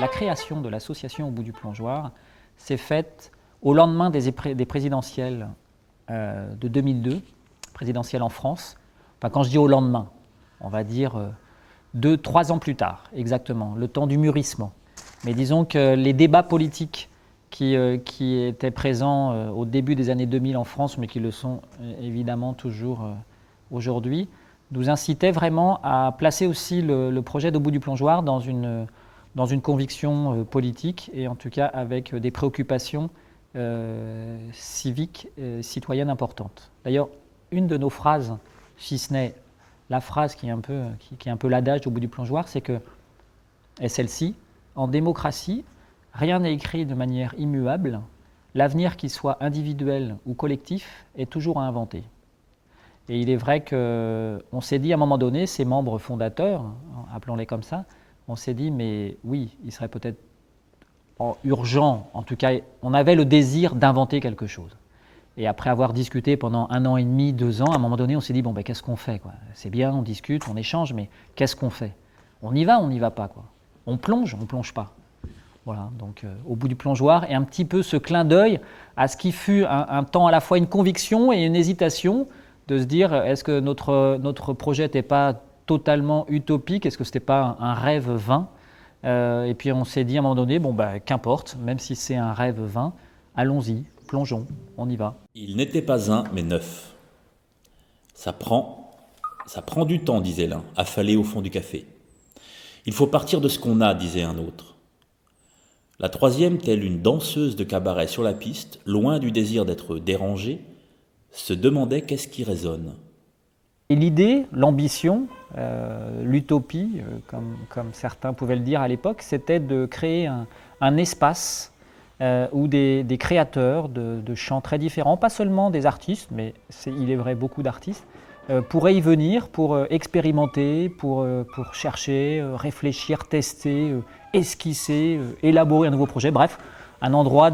La création de l'association Au bout du plongeoir s'est faite au lendemain des présidentielles de 2002, présidentielles en France. Enfin, quand je dis au lendemain, on va dire 3 ans plus tard, exactement, le temps du mûrissement. Mais disons que les débats politiques qui étaient présents au début des années 2000 en France, mais qui le sont évidemment toujours aujourd'hui, nous incitaient vraiment à placer aussi le projet d'Au bout du plongeoir dans une conviction politique et en tout cas avec des préoccupations civiques et citoyennes importantes. D'ailleurs, une de nos phrases, si ce n'est la phrase qui est un peu l'adage d'Au bout du plongeoir, c'est que, et celle-ci, en démocratie, rien n'est écrit de manière immuable, l'avenir, qu'il soit individuel ou collectif, est toujours à inventer. Et il est vrai qu'on s'est dit à un moment donné, ces membres fondateurs, appelons-les comme ça, on s'est dit, mais oui, il serait peut-être urgent, en tout cas, on avait le désir d'inventer quelque chose. Et après avoir discuté pendant 1 an et demi, 2 ans, à un moment donné, on s'est dit, bon, ben, qu'est-ce qu'on fait, quoi? C'est bien, on discute, on échange, mais qu'est-ce qu'on fait? On y va, on n'y va pas, quoi. On plonge pas. Voilà, donc Au bout du plongeoir, et un petit peu ce clin d'œil à ce qui fut un temps à la fois une conviction et une hésitation, de se dire, est-ce que notre projet n'était pas totalement utopique? Est-ce que ce n'était pas un rêve vain? Et puis on s'est dit à un moment donné, bon, bah, qu'importe, même si c'est un rêve vain, allons-y, plongeons, on y va. Il n'était pas un, mais 9. Ça prend du temps, disait l'un, affalé au fond du café. Il faut partir de ce qu'on a, disait un autre. La troisième, telle une danseuse de cabaret sur la piste, loin du désir d'être dérangée, se demandait qu'est-ce qui résonne. Et l'idée, l'ambition, l'utopie, comme certains pouvaient le dire à l'époque, c'était de créer un espace où des créateurs de chants très différents, pas seulement des artistes, mais il est vrai beaucoup d'artistes, pourraient y venir pour expérimenter, pour chercher, réfléchir, tester, esquisser, élaborer un nouveau projet, bref, un endroit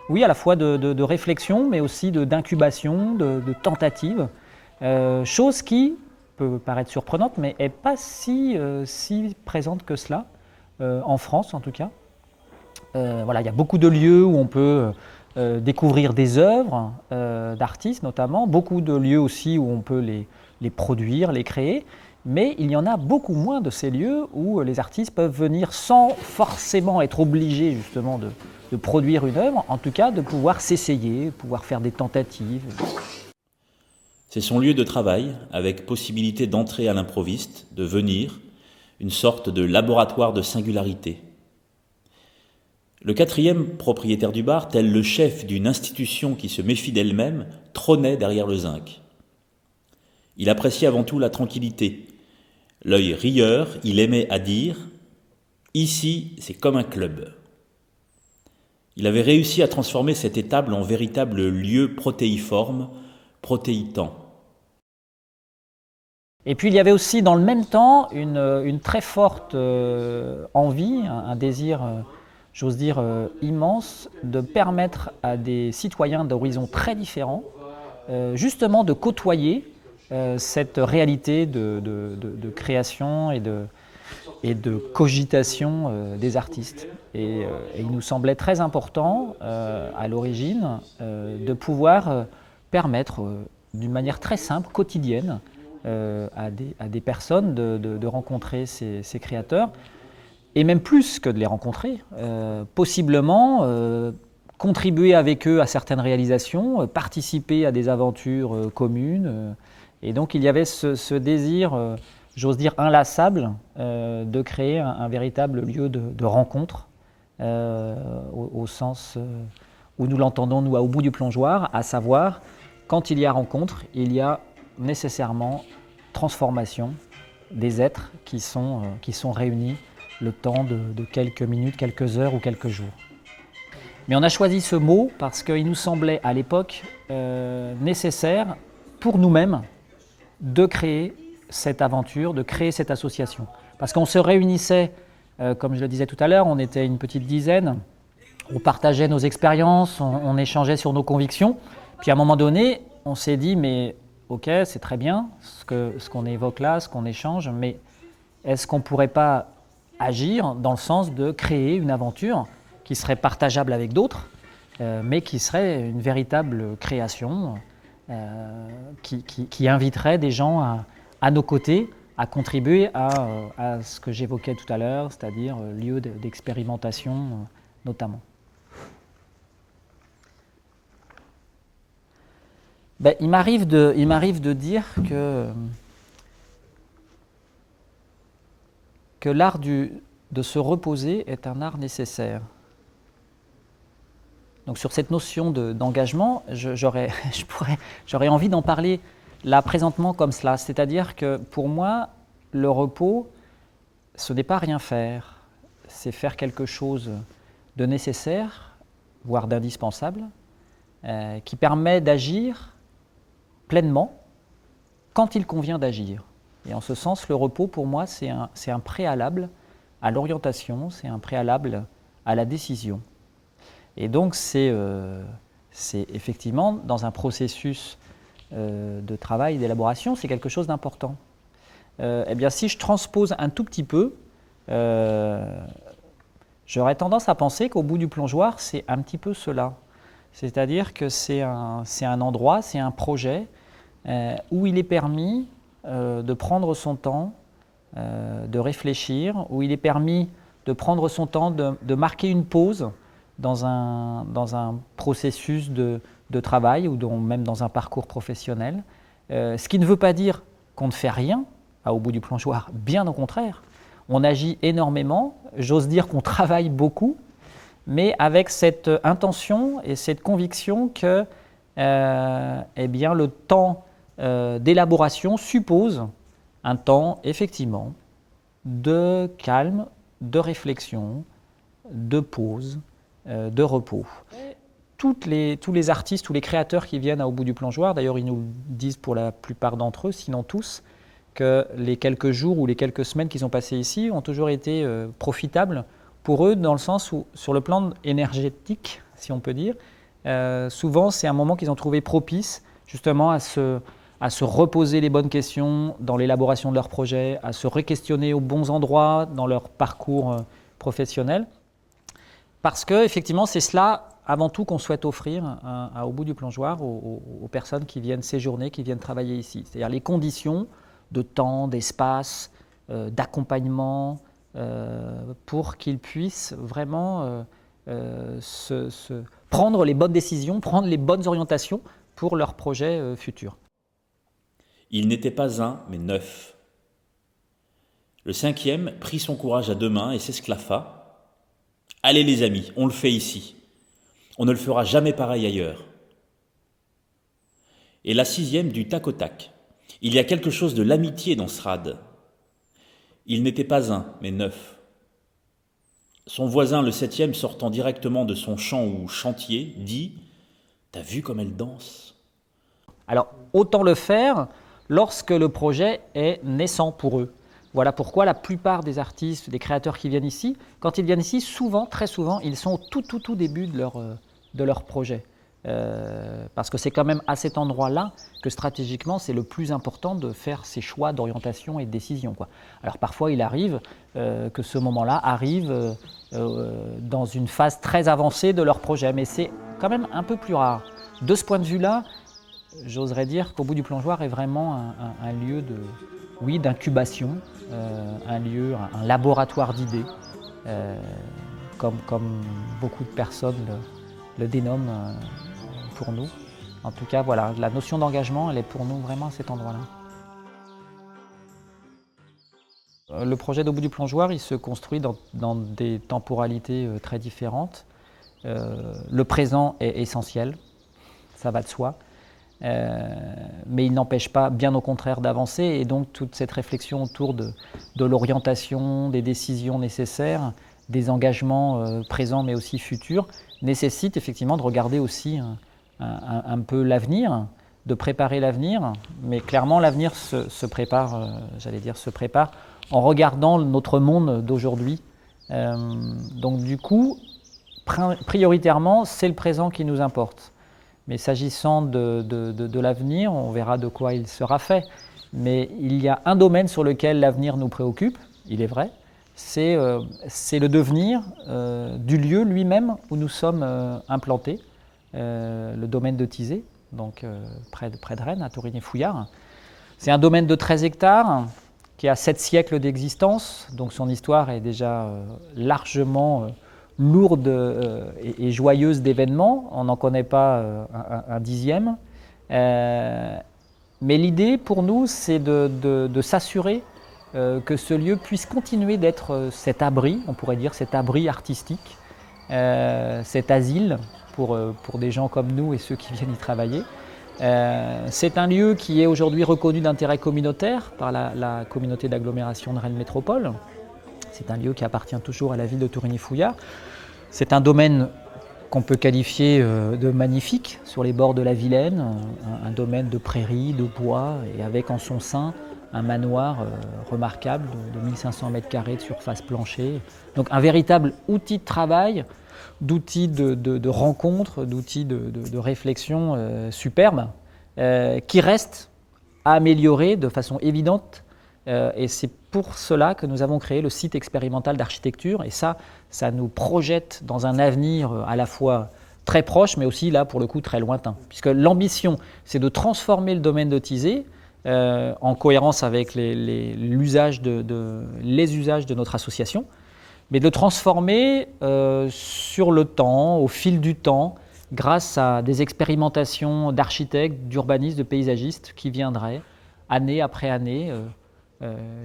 oui, à la fois de réflexion, mais aussi d'incubation, de tentative. Chose qui peut paraître surprenante, mais n'est pas si présente que cela, en France en tout cas. Voilà, il y a beaucoup de lieux où on peut découvrir des œuvres d'artistes notamment, beaucoup de lieux aussi où on peut les produire, les créer, mais il y en a beaucoup moins de ces lieux où les artistes peuvent venir sans forcément être obligés justement de produire une œuvre, en tout cas de pouvoir s'essayer, pouvoir faire des tentatives. C'est son lieu de travail, avec possibilité d'entrer à l'improviste, de venir, une sorte de laboratoire de singularité. Le 4e propriétaire du bar, tel le chef d'une institution qui se méfie d'elle-même, trônait derrière le zinc. Il appréciait avant tout la tranquillité. L'œil rieur, il aimait à dire « Ici, c'est comme un club ». Il avait réussi à transformer cette étable en véritable lieu protéiforme, protéitant. Et puis il y avait aussi dans le même temps une très forte envie, un désir, j'ose dire, immense, de permettre à des citoyens d'horizons très différents, justement de côtoyer cette réalité de création et de cogitation des artistes. Et il nous semblait très important, à l'origine, de pouvoir permettre, d'une manière très simple, quotidienne, à des personnes de rencontrer ces créateurs, et même plus que de les rencontrer, possiblement contribuer avec eux à certaines réalisations, participer à des aventures communes. Et donc il y avait ce désir, j'ose dire inlassable, de créer un véritable lieu de rencontre, au sens où nous l'entendons nous Au bout du plongeoir, à savoir, quand il y a rencontre, il y a nécessairement transformation des êtres qui sont réunis le temps de quelques minutes, quelques heures ou quelques jours. Mais on a choisi ce mot parce qu'il nous semblait à l'époque nécessaire pour nous-mêmes de créer cette aventure, de créer cette association. Parce qu'on se réunissait, comme je le disais tout à l'heure, on était une petite dizaine, on partageait nos expériences, on échangeait sur nos convictions, puis à un moment donné, on s'est dit, mais ok, c'est très bien ce qu'on évoque là, ce qu'on échange, mais est-ce qu'on ne pourrait pas agir dans le sens de créer une aventure qui serait partageable avec d'autres, mais qui serait une véritable création qui inviterait des gens à nos côtés à contribuer à ce que j'évoquais tout à l'heure, c'est-à-dire lieu d'expérimentation notamment. Ben, il m'arrive de dire que l'art de se reposer est un art nécessaire. Donc sur cette notion d'engagement, j'aurais envie d'en parler là présentement comme cela, c'est-à-dire que pour moi, le repos, ce n'est pas rien faire, c'est faire quelque chose de nécessaire, voire d'indispensable, qui permet d'agir pleinement quand il convient d'agir. Et en ce sens, le repos, pour moi, c'est un préalable à l'orientation, c'est un préalable à la décision. Et donc, c'est effectivement, dans un processus de travail, d'élaboration, c'est quelque chose d'important. Eh bien, si je transpose un tout petit peu, j'aurais tendance à penser qu'au bout du plongeoir, c'est un petit peu cela. C'est-à-dire que c'est un endroit, c'est un projet où il est permis de prendre son temps, de réfléchir, où il est permis de prendre son temps, de marquer une pause dans un processus de travail ou même dans un parcours professionnel. Ce qui ne veut pas dire qu'on ne fait rien au bout du plongeoir, bien au contraire. On agit énormément, j'ose dire qu'on travaille beaucoup, mais avec cette intention et cette conviction que eh bien, le temps d'élaboration suppose un temps effectivement de calme, de réflexion, de pause, de repos. Tous les artistes, tous les créateurs qui viennent au bout du plongeoir, d'ailleurs ils nous disent pour la plupart d'entre eux, sinon tous, que les quelques jours ou les quelques semaines qu'ils ont passées ici ont toujours été profitables pour eux, dans le sens où, sur le plan énergétique, si on peut dire, souvent c'est un moment qu'ils ont trouvé propice justement à se reposer les bonnes questions dans l'élaboration de leur projet, à se re-questionner aux bons endroits dans leur parcours professionnel. Parce que effectivement, c'est cela avant tout qu'on souhaite offrir au bout du plongeoir aux personnes qui viennent séjourner, qui viennent travailler ici. C'est-à-dire les conditions de temps, d'espace, d'accompagnement, pour qu'ils puissent vraiment prendre les bonnes décisions, prendre les bonnes orientations pour leurs projets futurs. Il n'était pas un, mais 9. Le 5e prit son courage à 2 mains et s'esclaffa. « Allez les amis, on le fait ici. On ne le fera jamais pareil ailleurs. » Et la 6e du tac au tac. « Il y a quelque chose de l'amitié dans ce rad. » Il n'était pas un, mais 9. Son voisin, le 7e, sortant directement de son champ ou chantier, dit « T'as vu comme elle danse ?» Alors, autant le faire lorsque le projet est naissant pour eux. Voilà pourquoi la plupart des artistes, des créateurs qui viennent ici, quand ils viennent ici, souvent, très souvent, ils sont au tout début de leur projet. Parce que c'est quand même à cet endroit-là que stratégiquement, c'est le plus important de faire ses choix d'orientation et de décision, quoi. Alors parfois, il arrive que ce moment-là arrive dans une phase très avancée de leur projet, mais c'est quand même un peu plus rare. De ce point de vue-là, j'oserais dire qu'au bout du plongeoir est vraiment un lieu d'incubation, un laboratoire d'idées, comme beaucoup de personnes le dénomment pour nous. En tout cas, voilà, la notion d'engagement, elle est pour nous vraiment à cet endroit-là. Le projet d'Au bout du plongeoir, il se construit dans des temporalités très différentes. Le présent est essentiel, ça va de soi. Mais il n'empêche pas, bien au contraire, d'avancer. Et donc toute cette réflexion autour de l'orientation, des décisions nécessaires, des engagements présents mais aussi futurs, nécessite effectivement de regarder aussi un peu l'avenir, de préparer l'avenir. Mais clairement, l'avenir se prépare en regardant notre monde d'aujourd'hui. Donc du coup, prioritairement, c'est le présent qui nous importe. Mais s'agissant de l'avenir, on verra de quoi il sera fait. Mais il y a un domaine sur lequel l'avenir nous préoccupe, il est vrai, c'est le devenir du lieu lui-même où nous sommes implantés, le domaine de Thizay, donc près de Rennes, à Torigny-Fouillard. C'est un domaine de 13 hectares qui a 7 siècles d'existence, donc son histoire est déjà largement lourde et joyeuse d'événements. On n'en connaît pas un dixième. Mais l'idée pour nous, c'est de s'assurer que ce lieu puisse continuer d'être cet abri, on pourrait dire cet abri artistique, cet asile pour des gens comme nous et ceux qui viennent y travailler. C'est un lieu qui est aujourd'hui reconnu d'intérêt communautaire par la communauté d'agglomération de Rennes Métropole. C'est un lieu qui appartient toujours à la ville de Torigny-Fouillard. C'est un domaine qu'on peut qualifier de magnifique sur les bords de la Vilaine, un domaine de prairies, de bois, et avec en son sein un manoir remarquable de 1500 m² de surface plancher. Donc un véritable outil de travail, d'outils de rencontre, d'outils de réflexion superbe, qui reste à améliorer de façon évidente. Et c'est pour cela que nous avons créé le site expérimental d'architecture. Et ça nous projette dans un avenir à la fois très proche, mais aussi là, pour le coup, très lointain. Puisque l'ambition, c'est de transformer le domaine de Thizay en cohérence avec les usages de notre association, mais de le transformer sur le temps, au fil du temps, grâce à des expérimentations d'architectes, d'urbanistes, de paysagistes qui viendraient, année après année,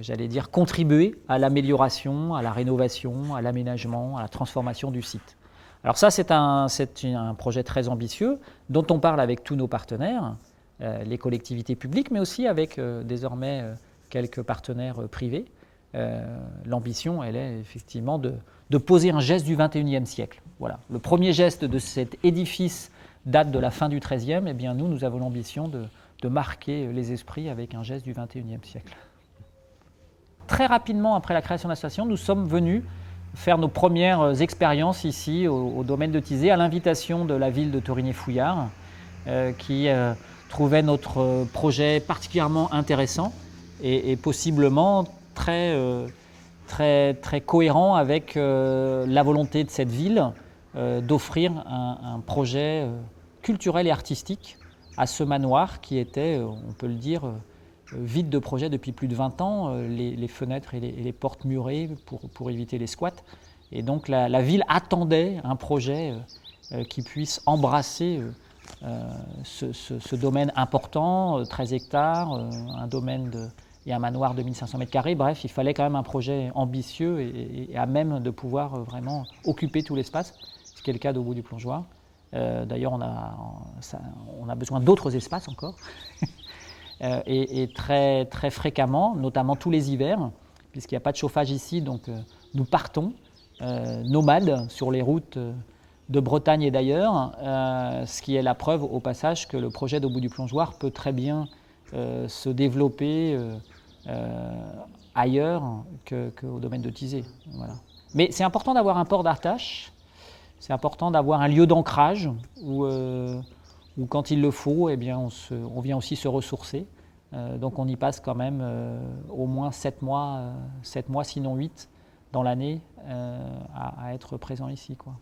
j'allais dire, contribuer à l'amélioration, à la rénovation, à l'aménagement, à la transformation du site. Alors ça, c'est un projet très ambitieux dont on parle avec tous nos partenaires, les collectivités publiques, mais aussi avec désormais quelques partenaires privés. L'ambition, elle est effectivement de poser un geste du XXIe siècle. Voilà. Le premier geste de cet édifice date de la fin du XIIIe. Eh bien, nous avons l'ambition de marquer les esprits avec un geste du XXIe siècle. Très rapidement après la création de l'association, nous sommes venus faire nos premières expériences ici au domaine de Thizay à l'invitation de la ville de Torigny-Fouillard qui trouvait notre projet particulièrement intéressant et possiblement très cohérent avec la volonté de cette ville d'offrir un projet culturel et artistique à ce manoir qui était, on peut le dire, vide de projet depuis plus de 20 ans, les fenêtres et les portes murées pour éviter les squats. Et donc la ville attendait un projet qui puisse embrasser ce domaine important, 13 hectares, un domaine et un manoir de 1500 m². Bref, il fallait quand même un projet ambitieux et à même de pouvoir vraiment occuper tout l'espace, ce qui est le cas d'Au bout du plongeoir. D'ailleurs, on a besoin d'autres espaces encore. Et très, très fréquemment, notamment tous les hivers, puisqu'il n'y a pas de chauffage ici, donc nous partons nomades sur les routes de Bretagne et d'ailleurs, ce qui est la preuve au passage que le projet d'Au bout du plongeoir peut très bien se développer ailleurs qu'au domaine de Thizay. Voilà. Mais c'est important d'avoir un port d'attache, c'est important d'avoir un lieu d'ancrage où quand il le faut, eh bien, on vient aussi se ressourcer. Donc on y passe quand même au moins 7 mois, sinon 8 dans l'année à être présent ici, quoi.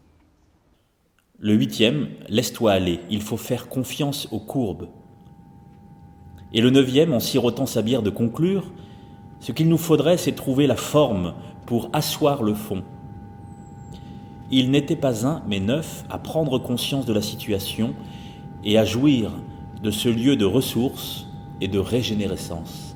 Le 8e, laisse-toi aller, il faut faire confiance aux courbes. Et le 9e, en sirotant sa bière de conclure, ce qu'il nous faudrait, c'est trouver la forme pour asseoir le fond. Il n'était pas un, mais 9, à prendre conscience de la situation et à jouir de ce lieu de ressources et de régénérescence.